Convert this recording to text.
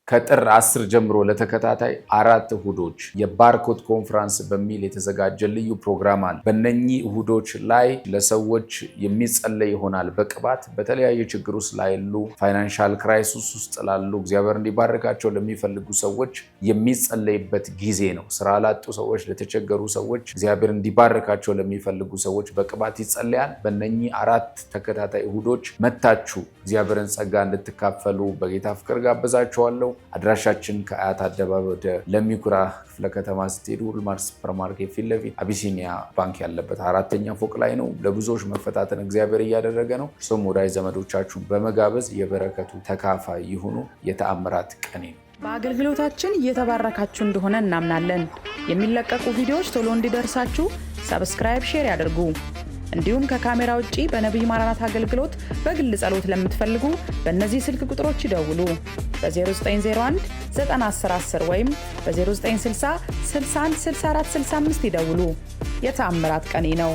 ከጥር 10 ጀምሮ ለተከታታይ 4 እሁዶች የባርኮት ኮንፈረንስ በሚል የተዘጋጀ ልዩ ፕሮግራም አለ። በእነኚህ እሁዶች ላይ ለሰዎች የሚጸለይ ይሆናል። በቅባት በተለያየ ችግር ውስጥ ላሉ፣ ፋይናንሻል ክራይሲስ ውስጥ ላሉ፣ እግዚአብሔር እንዲባርካቸው ለሚፈልጉ ሰዎች የሚጸለይበት ጊዜ ነው። ስራ ላጡ ሰዎች፣ ለተቸገሩ ሰዎች፣ እግዚአብሔር እንዲባርካቸው ለሚፈልጉ ሰዎች በቅባት ይጸለያል። በእነኚህ 4 ተከታታይ እሁዶች መታችሁ እግዚአብሔርን ጸጋ እንድትካፈሉ በጌታ ፍቅር ጋብዛችኋለሁ። አድራሻችን ከአያት አደባባይ ወደ ለሚኩራ ክፍለ ከተማ ስትሄዱ ሁልማር ሱፐርማርኬት ፊት ለፊት አቢሲኒያ ባንክ ያለበት 4ኛ ፎቅ ላይ ነው። ለብዙዎች መፈታትን እግዚአብሔር እያደረገ ነው። እርሱም ወዳጅ ዘመዶቻችሁን በመጋበዝ የበረከቱ ተካፋይ ይሁኑ። የተአምራት ቀኔ ነው። በአገልግሎታችን እየተባረካችሁ እንደሆነ እናምናለን። የሚለቀቁ ቪዲዮዎች ቶሎ እንዲደርሳችሁ ሰብስክራይብ፣ ሼር ያድርጉ። እንዲሁም ከካሜራ ውጪ በነብይ ማራናት አገልግሎት በግል ጸሎት ለምትፈልጉ በእነዚህ ስልክ ቁጥሮች ይደውሉ። በ0901 91010 ወይም በ0960 61 64 65 ይደውሉ። የተአምራት ቀኔ ነው።